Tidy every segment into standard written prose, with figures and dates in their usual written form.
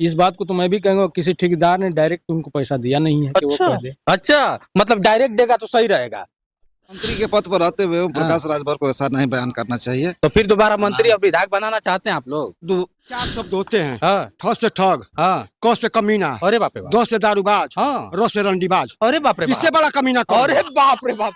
इस बात को तो मैं भी कहूंगा, किसी ठेकेदार ने डायरेक्ट उनको पैसा दिया नहीं है कि वो अच्छा कह दे। अच्छा, मतलब डायरेक्ट देगा तो सही रहेगा। मंत्री के पद पर रहते हुए ओम हाँ। प्रकाश राजभर को ऐसा नहीं बयान करना चाहिए। तो फिर दोबारा मंत्री और विधायक बनाना चाहते हैं आप लोग? चार शब्द होते हैं। हाँ ठ से ठग, हाँ। क से कमीना, अरे बाप रे बाप। द से दारूबाज, हाँ। र से रंडीबाज। अरे बाप रे इससे बाप। बड़ा कमीना कौन अरे है? बाप रे बाप।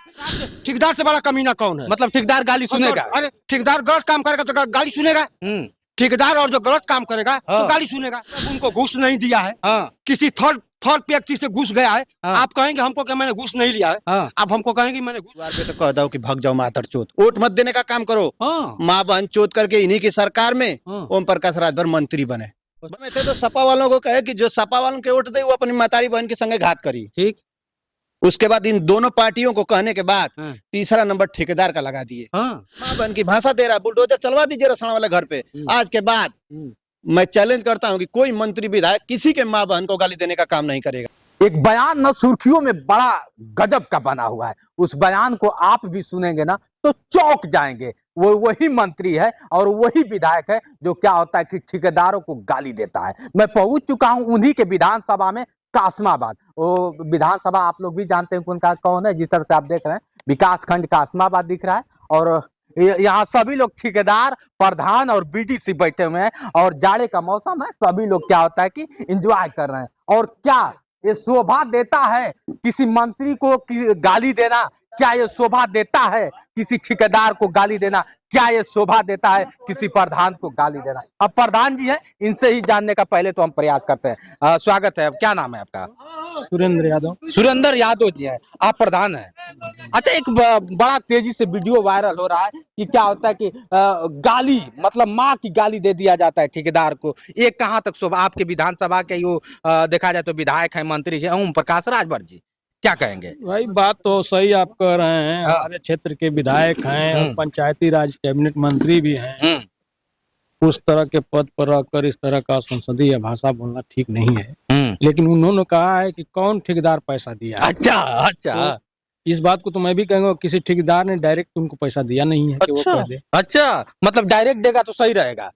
ठेकेदार से बड़ा कमीना कौन है? मतलब ठेकेदार गाली सुनेगा? अरे ठेकेदार गलत काम करेगा तो गाली सुनेगा। हम्म। ठेकेदार और जो गलत काम करेगा हाँ। तो गाली सुनेगा। अब उनको घूस नहीं दिया है, हाँ किसी थर्ड थर्ड व्यक्ति से घूस गया है, हाँ। आप कहेंगे हमको कि मैंने घूस नहीं लिया है, हाँ आप हमको कहेंगे मैंने घूस। बार पे तो कह दो कि भाग जाओ मातर चोत, वोट मत देने का काम करो। हाँ माँ बहन चोत करके इन्हीं की सरकार में हाँ। ओम प्रकाश राजभर मंत्री बने। मैं तो सपा वालों को कहे कि जो सपा वालों के वोट दे वो अपनी मातारी बहन के संगे घात करी। ठीक। उसके बाद इन दोनों पार्टियों को कहने के बाद हाँ। तीसरा नंबर ठेकेदार का लगा दिए। हाँ माँ बहन की भाषा दे रहा, बुलडोजर चलवा दीजिए रसना वाले घर पे। आज के बाद मैं चैलेंज करता हूं कि कोई मंत्री विधायक किसी के माँ बहन को गाली देने का काम नहीं करेगा। एक बयान न सुर्खियों में बड़ा गजब का बना हुआ है, उस बयान को आप भी सुनेंगे ना तो चौंक जाएंगे। वो वही मंत्री है और वही विधायक है जो क्या होता है कि ठेकेदारों को गाली देता है। मैं पहुंच चुका हूं उन्हीं के विधानसभा में, कासमाबाद। वो विधानसभा आप लोग भी जानते हैं उनका कौन है, जिस तरह से आप देख रहे हैं विकास खंड कासमाबाद दिख रहा है। और यहाँ सभी लोग ठेकेदार, प्रधान और बीडीसी बैठे हुए हैं और जाड़े का मौसम है, सभी लोग क्या होता है कि एंजॉय कर रहे हैं। और क्या ये शोभा देता है किसी मंत्री को गाली देना? क्या ये शोभा देता है किसी ठेकेदार को गाली देना? क्या ये शोभा देता है किसी प्रधान को गाली देना? अब प्रधान जी हैं, इनसे ही जानने का पहले तो हम प्रयास करते हैं। स्वागत है। अब क्या नाम है आपका? सुरेंद्र यादव। सुरेंद्र यादव जी हैं, आप प्रधान हैं। अच्छा, एक बड़ा तेजी से वीडियो वायरल हो रहा है कि क्या होता है कि गाली, मतलब माँ की गाली दे दिया जाता है ठेकेदार को। ये कहाँ तक शोभा? आपके विधानसभा के यो देखा जाए तो विधायक है, मंत्री है ओम प्रकाश राजभर जी, क्या कहेंगे? भाई बात तो सही आप कह रहे हैं, हमारे क्षेत्र के विधायक हैं और पंचायती राज कैबिनेट मंत्री भी हैं। उस तरह के पद पर रहकर इस तरह का संसदीय भाषा बोलना ठीक नहीं है। लेकिन उन्होंने कहा है कि कौन ठेकेदार पैसा दिया है। अच्छा अच्छा। तो इस बात को तो मैं भी कहूंगा, किसी ठेकेदार ने डायरेक्ट उनको पैसा दिया नहीं है कि वो कह दे। अच्छा, मतलब डायरेक्ट देगा तो सही रहेगा।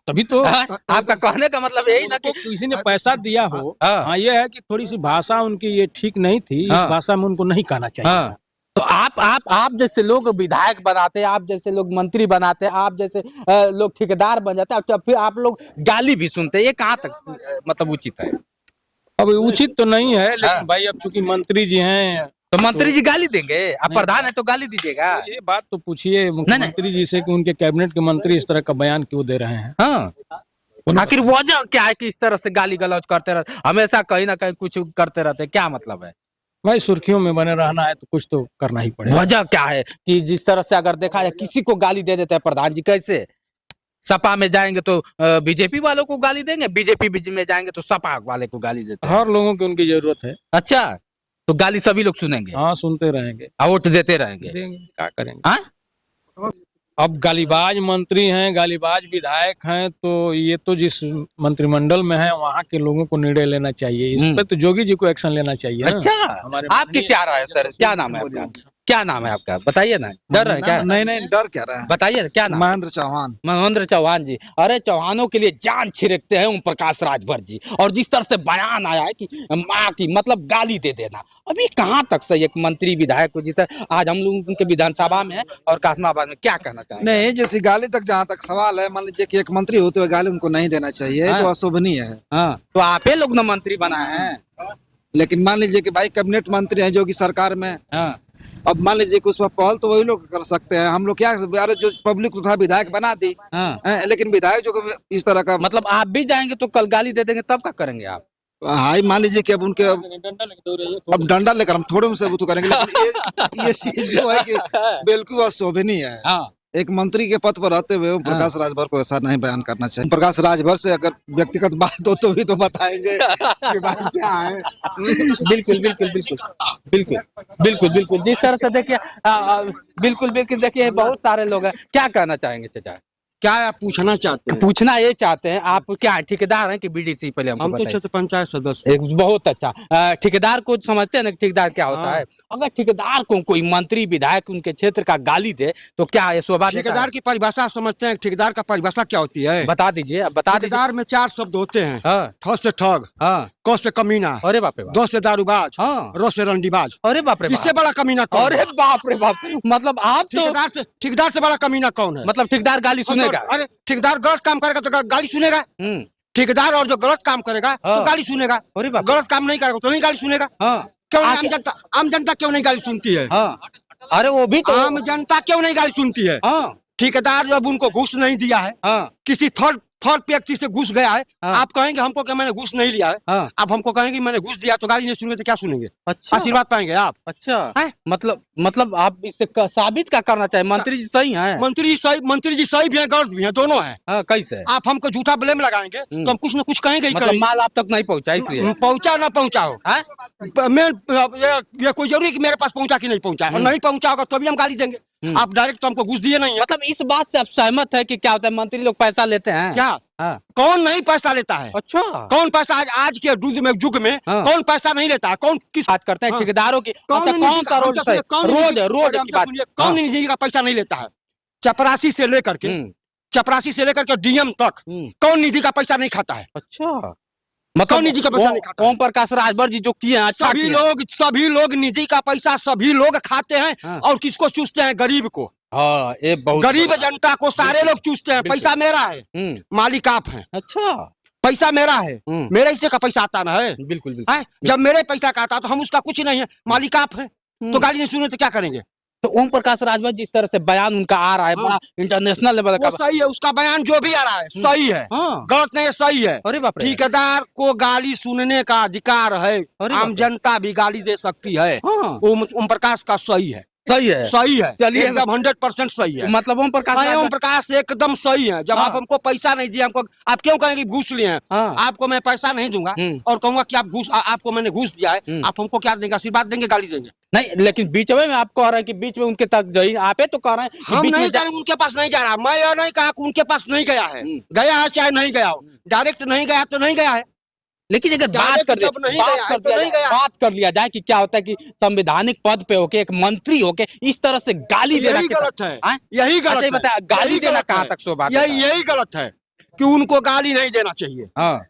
तभी तो आपका कहने का मतलब यही ना कि किसी ने पैसा दिया हो। हाँ। हाँ, ये है कि थोड़ी सी भाषा उनकी ये ठीक नहीं थी। हाँ। इस भाषा में उनको नहीं कहना चाहिए। हाँ। तो आप जैसे लोग विधायक बनाते हैं, आप जैसे लोग मंत्री बनाते हैं, आप जैसे लोग ठेकेदार बन जाते हैं, तो फिर आप लोग गाली भी सुनते हैं। ये कहाँ तक मतलब उचित है? अब उचित तो नहीं है, लेकिन हाँ। भाई अब चूंकि मंत्री जी हैं तो मंत्री जी गाली देंगे? आप प्रधान है तो गाली दीजिएगा। तो ये बात तो पूछिए मुख्यमंत्री जी से कि उनके कैबिनेट के मंत्री इस तरह का बयान क्यों दे रहे हैं। हाँ, आखिर वजह क्या है कि इस तरह से गाली गलौज करते रहते, हमेशा कहीं ना कहीं कुछ करते रहते, क्या मतलब है? भाई सुर्खियों में बने रहना है तो कुछ तो करना ही पड़ेगा। वजह क्या है कि जिस तरह से अगर देखा जाए किसी को गाली दे देते हैं प्रधान जी, कैसे सपा में जाएंगे तो बीजेपी वालों को गाली देंगे, बीजेपी में जाएंगे तो सपा वाले को गाली देते हैं। हर लोगों की उनकी जरूरत है। अच्छा, तो गाली सभी लोग सुनेंगे? हाँ, सुनते रहेंगे, वोट देते रहेंगे। देंगे, क्या करेंगे। हाँ? अब गालीबाज मंत्री हैं, गालीबाज विधायक हैं, तो ये तो जिस मंत्रिमंडल में है वहाँ के लोगों को निर्णय लेना चाहिए। इस पर तो जोगी जी को एक्शन लेना चाहिए ना। अच्छा, हमारे आपकी क्या राय है सर? क्या नाम है आपका? क्या नाम है आपका? बताइए ना। डर रहा है क्या? नहीं, डर क्या रहा है। बताइए क्या नाम? महेंद्र चौहान। महेंद्र चौहान जी। अरे चौहानों के लिए जान छिड़कते हैं ओम प्रकाश राजभर जी। और जिस तरह से बयान आया है कि माँ की मतलब गाली दे देना, अभी कहाँ तक सही? एक मंत्री विधायक को जिस तरह आज हम लोग उनके विधानसभा में है और कासमाबाद में, क्या कहना चाहेंगे? नहीं, जैसी गाली तक जहाँ तक सवाल है, मान लीजिए कि एक मंत्री होते हुए गाली उनको नहीं देना चाहिए, हाँ। तो अशोभनीय है। हाँ, तो आप ही लोग ना मंत्री बनाए हैं। लेकिन मान लीजिए कि भाई कैबिनेट मंत्री हैं जो कि सरकार में, हाँ। अब मान लीजिए कि उस पर पहल तो वही लोग कर सकते हैं। हम लोग क्या, अरे जो पब्लिक था विधायक बना दी। हाँ। लेकिन विधायक जो इस तरह का, मतलब आप भी जाएंगे तो कल गाली दे देंगे, तब क्या करेंगे आप? हाई मान लीजिए कि अब उनके अब डंडा लेकर हम थोड़े उनसे वो तो करेंगे, लेकिन ये चीज जो है कि बिल्कुल अशोभनीय है। हाँ। एक मंत्री के पद पर रहते हुए ओम प्रकाश राजभर को ऐसा नहीं बयान करना चाहिए। प्रकाश राजभर से अगर व्यक्तिगत बात हो तो भी तो बताएंगे कि भाई क्या है। बिल्कुल बिल्कुल बिल्कुल बिल्कुल बिल्कुल बिल्कुल जिस तरह से देखिए बिल्कुल बिल्कुल देखिए बहुत सारे लोग हैं। क्या कहना चाहेंगे चाचा? क्या आप पूछना चाहते हैं? पूछना ये चाहते हैं, आप क्या ठेकेदार हैं कि बीडीसी? पहले हमको हम तो बताइए। क्षेत्र पंचायत सदस्य। बहुत अच्छा। ठेकेदार को समझते हैं ना, ठेकेदार क्या होता हाँ। है? अगर ठेकेदार को कोई मंत्री विधायक उनके क्षेत्र का गाली दे तो क्या ये शोभा देता ठेकेदार है? की परिभाषा समझते हैं? ठेकेदार का परिभाषा क्या होती है? बता दीजिए, अब बता दीजिए। ठेकेदार में 4 शब्द होते हैं। हाँ ठ से ठग, हाँ। क से कमीना, अरे बाप रे बाप। द से दारूबाज, हाँ। र से रंडीबाज। अरे बाप रे इससे बाप। बड़ा कमीना कौन है? अरे बाप रे बाप, मतलब आप तो ठेकेदार से बड़ा कमीना कौन है? मतलब ठेकेदार गाली सुनेगा? अरे ठेकेदार गलत काम करेगा तो गाली सुनेगा। हम्म। ठेकेदार और जो गलत काम करेगा हाँ। तो गाली सुनेगा। अरे बाप रे। गलत काम नहीं करेगा तो नहीं गाली सुनेगा। हाँ क्यों नहीं? आके- आम जनता क्यों नहीं गाली सुनती है? हाँ। अरे वो भी तो आम जनता क्यों नहीं गाली सुनती है? हाँ ठेकेदार जब उनको घूस नहीं दिया है, हाँ किसी थर्ड व्यक्ति से घूस गया है, हाँ। आप कहेंगे हमको कि मैंने घूस नहीं लिया है। हाँ। आप हमको कहेंगे मैंने घूस दिया तो गाली नहीं सुनेंगे तो क्या सुनेंगे? अच्छा आशीर्वाद पाएंगे आप। अच्छा हैं? मतलब आप इससे साबित क्या करना चाहिए? मंत्री जी सही हैं? मंत्री जी सही भी हैं, गलत भी हैं, दोनों हैं। हाँ, कैसे? आप हमको झूठा ब्लेम लगाएंगे तो हम कुछ न कुछ कहेंगे ही मतलब कहेंगे। माल आप तक नहीं पहुंचा इसलिए? पहुंचा ना पहुंचा हो, हैं? मैं ये कोई जरूरी है कि मेरे पास पहुंचा कि नहीं पहुंचा है? और नहीं पहुंचा होगा तो भी हम गाली देंगे। आप डायरेक्ट तो हमको घूस दिए नहीं है। मतलब इस बात से आप सहमत है कि क्या होता है, मंत्री लोग पैसा लेते हैं? क्या? हाँ। कौन नहीं पैसा लेता है? अच्छा। कौन पैसा आज के युग में हाँ। कौन पैसा नहीं लेता है? कौन किस बात करते हैं हाँ। ठेकेदारों की? अच्छा, निजी कौन सा का- रोड हमसे से? कौन रोड निजी- रोड हमसे की बात। सुनिए, कौन निजी का पैसा नहीं लेता है? चपरासी से लेकर के डीएम तक कौन निजी का पैसा नहीं खाता है? अच्छा, कौन निजी का पैसा नहीं खाता है? ओम प्रकाश राजभर जी जो किए हैं अच्छा किए हैं। सभी लोग निजी का पैसा सभी लोग खाते हैं। हाँ। और किसको चूसते हैं? गरीब को। हाँ, ये बहुत गरीब बड़ा- जनता को सारे लोग चूसते हैं। बिल्कुल। पैसा मेरा है, मालिक आप हैं। अच्छा। पैसा मेरा है, मेरे हिस्से का पैसा आता ना है। बिल्कुल बिल्कुल। हैं? जब मेरे पैसा का आता तो हम उसका कुछ नहीं है, मालिक आप हैं। तो गाली नहीं सुने तो क्या करेंगे? तो ओम प्रकाश राजभर जिस तरह से बयान उनका आ रहा है, बड़ा इंटरनेशनल लेवल का। वो सही है, उसका बयान जो भी आ रहा है सही है, हाँ। गलत नहीं है, सही है। अरे बाप रे। ठेकेदार को गाली सुनने का अधिकार है, अरे आम बाप रे। जनता भी गाली दे सकती है। हाँ। ओम प्रकाश का सही है, सही है। सही है, चलिए। एकदम 100% सही है। मतलब ओम प्रकाश हाँ, ओम राजभर- प्रकाश एकदम सही है। जब हाँ। आप हमको पैसा नहीं दिए, हमको आप क्यों कहेंगे घूस लिए हैं? हाँ। आपको मैं पैसा नहीं दूंगा और कहूंगा कि आप आपको मैंने घूस दिया है, आप हमको क्या देंगे? आशीर्वाद देंगे, गाली देंगे? नहीं, लेकिन बीच में आप कह रहे हैं कि बीच में उनके तक जाइए, आप तो कह रहे हैं कि हम बीच में नहीं जा रहे, उनके पास नहीं जा रहा। मैं ये नहीं कहा कि उनके पास नहीं गया है, गया है चाहे नहीं गया हो। डायरेक्ट नहीं गया तो नहीं गया है। लेकिन अगर बात डायरेक्ट कर जब नहीं गया है, तो नहीं गया। बात कर लिया जाए कि क्या होता है कि संवैधानिक पद पे होके एक मंत्री होके इस तरह से गाली देना यही कितना- गलत है, हाँ? यही गलत अच्छा, ये है। बताया, गाली यही देना गलत कहाँ है। तक शोभा यही गलत है कि उनको गाली नहीं देना चाहिए, हाँ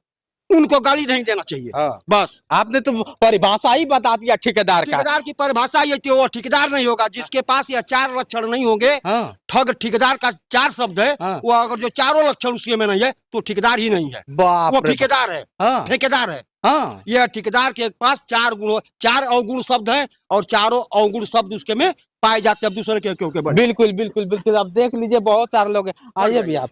उनको गाली नहीं देना चाहिए। हाँ। बस आपने तो परिभाषा ही बता दिया ठेकेदार का। ठेकेदार की परिभाषा ये थी, वो ठेकेदार नहीं होगा जिसके पास ये 4 लक्षण नहीं होंगे। हाँ। ठग ठेकेदार का 4 शब्द है, हाँ। वो अगर जो 4 लक्षण उसके में नहीं है तो ठेकेदार ही नहीं है, बाप वो रे बाप। ठेकेदार है। हाँ ठेकेदार है, हाँ। ये ठेकेदार के पास 4 अवगुण शब्द हैं और चारों अवगुण शब्द उसके में पाए जाते हैं दूसरे के क्योंकि बड़े। बिल्कुल बिल्कुल बिल्कुल। अब देख लीजिए बहुत सारे लोग हैं। आइए भी आप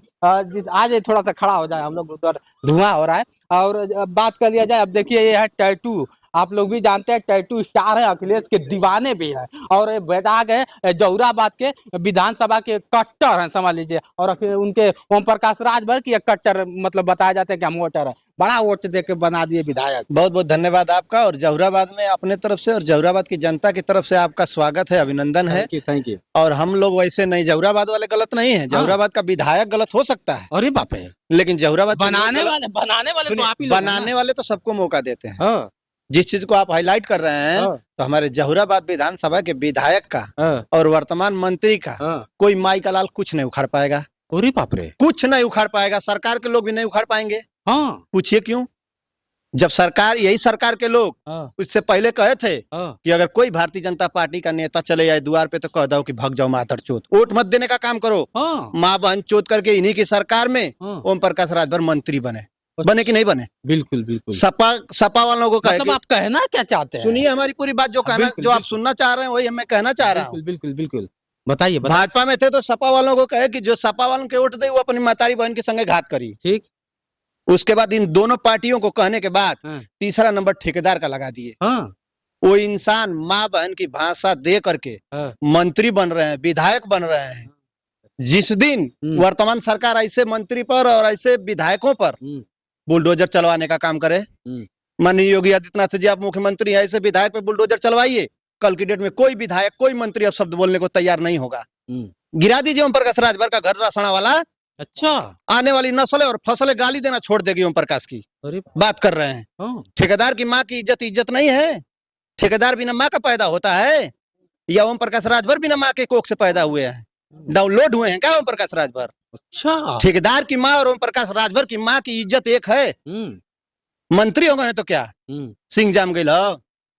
आज थोड़ा सा खड़ा हो जाए, हम लोग उधर धुआं हो रहा है। और बात कर लिया जाए, अब देखिए ये है टैटू। आप लोग भी जानते हैं टैटू स्टार है, अखिलेश के दीवाने भी हैं। और बैदाग है जौहराबाद के विधानसभा के कट्टर हैं, समझ लीजिए। और उनके ओम प्रकाश राजभर की एक कट्टर मतलब बताया जाता है कि हम वोटर है। बड़ा वोट दे के बना दिए विधायक। बहुत बहुत धन्यवाद आपका। और जौहराबाद में अपने तरफ से और जौहराबाद की जनता की तरफ से आपका स्वागत है, अभिनंदन है। Thank you. और हम लोग वैसे नहीं, जौहराबाद वाले गलत नहीं है। जौहराबाद का विधायक गलत हो सकता है, अरे बाप रे। लेकिन जौहराबाद के लोग बनाने गलत- वाले तो आप ही लोग हैं ना? बनाने वाले तो सबको मौका देते हैं। हाँ, जिस चीज को आप हाईलाइट कर रहे हैं, हाँ। तो हमारे जौहराबाद विधानसभा के विधायक का हाँ, और वर्तमान मंत्री का हाँ। कोई माई का लाल कुछ नहीं उखाड़ पाएगा, अरे बाप रे। कुछ नहीं उखाड़ पाएगा। सरकार के लोग भी नहीं उखाड़ पाएंगे। हाँ पूछिए क्यों? जब सरकार, यही सरकार के लोग हाँ उससे पहले कहे थे हाँ। कि अगर कोई भारतीय जनता पार्टी का नेता चले जाए द्वार पे तो कह दो कि भाग जाओ मातर चोत, वोट मत देने का काम करो। हाँ, माँ बहन चोत करके इन्हीं की सरकार में हाँ। ओम प्रकाश राजभर मंत्री बने। बने कि नहीं बने? बिल्कुल बिल्कुल। सपा वालों को कहे मतलब कि- आप कहना क्या चाहते हैं? सुनिए हमारी पूरी बात, जो कहना, बिल्कुल, जो आप बिल्कुल। सुनना चाह रहे हैं वही मैं कहना चाह रहा हूँ। बिल्कुल बिल्कुल बिल्कुल। बताइए भाजपा में थे तो सपा वालों को कहे कि जो सपा वालों के वोट दे वो अपनी मातारी बहन के संगे घात करी। ठीक। उसके बाद इन दोनों पार्टियों को कहने के बाद हाँ। तीसरा नंबर ठेकेदार का लगा दिए। हाँ वो इंसान माँ बहन की भाषा दे करके हाँ। मंत्री बन रहे हैं, विधायक बन रहे हैं। जिस दिन वर्तमान सरकार ऐसे मंत्री पर और ऐसे विधायकों पर बुलडोजर चलवाने का काम करे, माननीय योगी आदित्यनाथ जी आप मुख्यमंत्री हैं, ऐसे विधायक पे बुलडोजर चलवाइए, कल की डेट में कोई विधायक कोई मंत्री अब शब्द बोलने को तैयार नहीं होगा। गिरा दीजिए ओम प्रकाश राजभर का घर रसना वाला, अच्छा, आने वाली नस्लें और फसलें गाली देना छोड़ देगी ओम प्रकाश की। अरे बात कर रहे हैं ठेकेदार की माँ की इज्जत नहीं है। ठेकेदार बिना माँ का पैदा होता है या ओम प्रकाश राजभर बिना माँ के कोख से पैदा हुए हैं, डाउनलोड हुए हैं क्या ओम प्रकाश राजभर? अच्छा, ठेकेदार की माँ और ओम प्रकाश राजभर की माँ की इज्जत एक है। मंत्री हो गए हैं तो क्या सिंह जाम गए?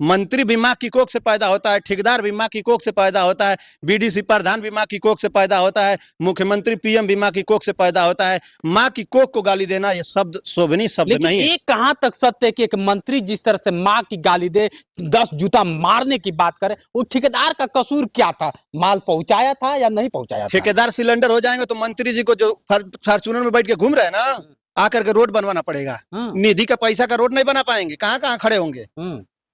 मंत्री भी माँ की कोख से पैदा होता है, ठेकेदार भी माँ की कोख से पैदा होता है, बीडीसी प्रधान भी माँ की कोख से पैदा होता है, मुख्यमंत्री पीएम भी माँ की कोख से पैदा होता है। माँ की कोख को गाली देना ये शब्द शोभनीय शब्द नहीं है। ये कहां तक सत्य है कि एक मंत्री जिस तरह से माँ की गाली दे, 10 जूता मारने की बात करे, वो ठेकेदार का कसूर क्या था? माल पहुंचाया था या नहीं पहुंचाया था? ठेकेदार सिलेंडर हो जाएंगे तो मंत्री जी को जो फॉर्च्यूनर में बैठ के घूम रहे हैं ना, आकर के रोड बनवाना पड़ेगा। निधि का पैसा का रोड नहीं बना पाएंगे, कहाँ कहाँ खड़े होंगे?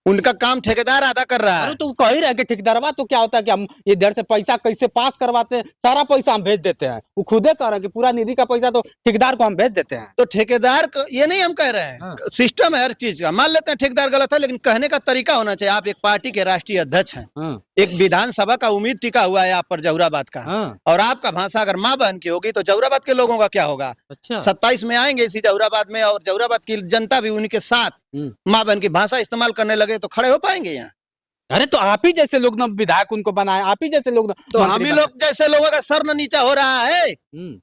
उनका काम ठेकेदार अदा कर रहा है। अरे तो कह ही रहे कि ठेकेदारवा तो क्या होता है कि हम इधर से पैसा कैसे पास करवाते हैं, सारा पैसा हम भेज देते हैं। वो खुदे कह रहे हैं कि पूरा निधि का पैसा तो ठेकेदार को हम भेज देते हैं। तो ठेकेदार को ये नहीं हम कह रहे हैं, सिस्टम है हर चीज का। मान लेते हैं ठेकेदार गलत है, लेकिन कहने का तरीका होना चाहिए। आप एक पार्टी के राष्ट्रीय अध्यक्ष हैं, एक विधानसभा का उम्मीद टिका हुआ है आप पर जहुराबाद का, और आपका भाषा अगर माँ बहन की होगी तो जहुराबाद के लोगों का क्या होगा? अच्छा, 27 में आएंगे इसी जहुराबाद में, और जहुराबाद की जनता भी उनके साथ माँ बहन की भाषा इस्तेमाल करने लगे तो खड़े हो पाएंगे यहाँ। अरे तो आप ही जैसे लोग ना विधायक उनको बनाए, आप ही जैसे लोग तो हम ही लोग जैसे लोगों का सर न नीचा हो रहा है।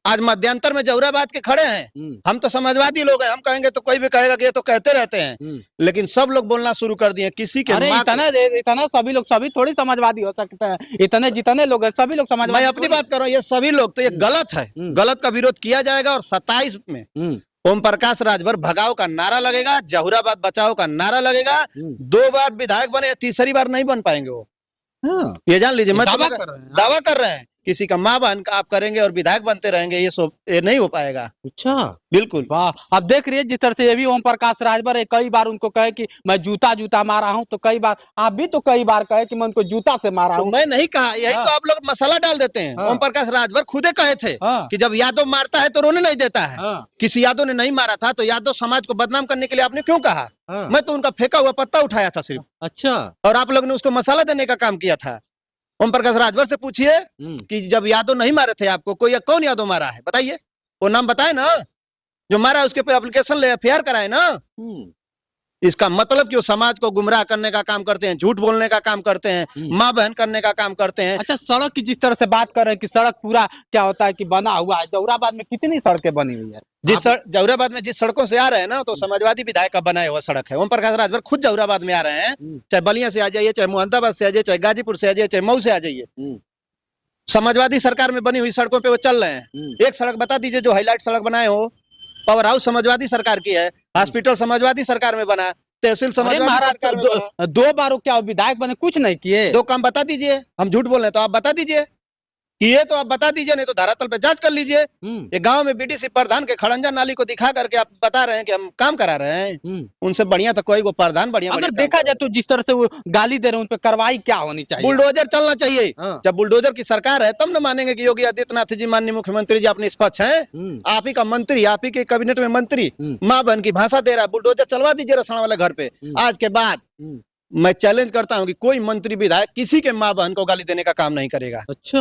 आज मध्यांतर में जहुराबाद के खड़े हैं, हम तो समाजवादी लोग हैं, हम कहेंगे तो कोई भी कहेगा कि ये तो कहते रहते हैं, लेकिन सब लोग बोलना शुरू कर दिए किसी के। अरे इतना सभी लोग सभी थोड़ी समाजवादी हो सकते हैं, इतने जितने लोग हैं सभी लोग समाजवादी। मैं अपनी बात कर रहा हूँ, ये सभी लोग तो ये गलत है, गलत का विरोध किया जाएगा। और 27 में ओम प्रकाश राजभर भगाओ का नारा लगेगा, जहुराबाद बचाओ का नारा लगेगा। 2 बार विधायक बने, तीसरी बार नहीं बन पाएंगे वो। ये जान लीजिए, मैं दावा कर रहे हैं किसी का माँ बहन आप करेंगे और विधायक बनते रहेंगे, ये नहीं हो पाएगा। अच्छा, बिल्कुल। वाह, अब देख रही है जिस तरह से ये भी ओम प्रकाश राजभर कई बार उनको कहे कि मैं जूता मारा हूँ, तो कई बार आप भी तो कई बार कहे कि मैं उनको जूता से मारा हूँ। मैं नहीं कहा, यही तो आप लोग मसाला डाल देते हैं। ओम प्रकाश राजभर खुदे कहे थे कि जब यादव मारता है तो रोने नहीं देता है। किसी यादव ने नहीं मारा था तो यादव समाज को बदनाम करने के लिए आपने क्यों कहा? मैं तो उनका फेंका हुआ पत्ता उठाया था सिर्फ। अच्छा, और आप लोग ने उसको मसाला देने का काम किया था। ओम प्रकाश राजभर से पूछिए कि जब यादव नहीं मारे थे आपको, कोई कौन यादव मारा है बताइए, वो नाम बताए ना, जो मारा है उसके पे एप्लीकेशन ले एफआईआर कराए ना। इसका मतलब कि वो समाज को गुमराह करने का काम करते हैं, झूठ बोलने का काम करते हैं, माँ बहन करने का काम करते हैं। अच्छा, सड़क की जिस तरह से बात कर रहे हैं कि सड़क पूरा क्या होता है कि बना हुआ है, जहुराबाद में कितनी सड़कें बनी हुई है? जहुराबाद में जिस सड़कों से आ रहे हैं ना, तो समाजवादी विधायक का बनाया हुआ सड़क है। ओम प्रकाश राजभर खुद जहुराबाद में आ रहे हैं, चाहे बलिया से आ जाइए, चाहे मोहम्मदाबाद से आ जाइए, चाहे गाजीपुर से आ जाइए, चाहे मऊ से आ जाइए, समाजवादी सरकार में बनी हुई सड़कों पे वो चल रहे हैं। एक सड़क बता दीजिए जो हाईलाइट सड़क बनाए हो। पावर हाउस समाजवादी सरकार की है, हॉस्पिटल समाजवादी सरकार में बना, तहसील समाजवादी सरकार में बना। 2 बार क्या विधायक बने, कुछ नहीं किए? 2 काम बता दीजिए, हम झूठ बोल रहे हैं तो आप बता दीजिए कि ये तो आप बता दीजिए, नहीं तो धरातल पे जांच कर लीजिए। ये गांव में बीडीसी प्रधान के खड़ंजा नाली को दिखा करके आप बता रहे हैं कि हम काम करा रहे हैं। उनसे बढ़िया तो कोई वो प्रधान बढ़िया। अगर देखा जाए तो जिस तरह से वो गाली दे रहे हैं उन पे कार्रवाई क्या होनी चाहिए? बुलडोजर चलना चाहिए। जब बुलडोजर की सरकार है तब न मानेंगे कि योगी आदित्यनाथ जी माननीय मुख्यमंत्री जी अपने निष्पक्ष हैं। आप ही का मंत्री, आप ही के कैबिनेट में मंत्री माँ बहन की भाषा दे रहा है, बुलडोजर चलवा दीजिए रसना वाले घर पे। आज के बाद मैं चैलेंज करता हूँ कि कोई मंत्री विधायक किसी के माँ बहन को गाली देने का काम नहीं करेगा। अच्छा।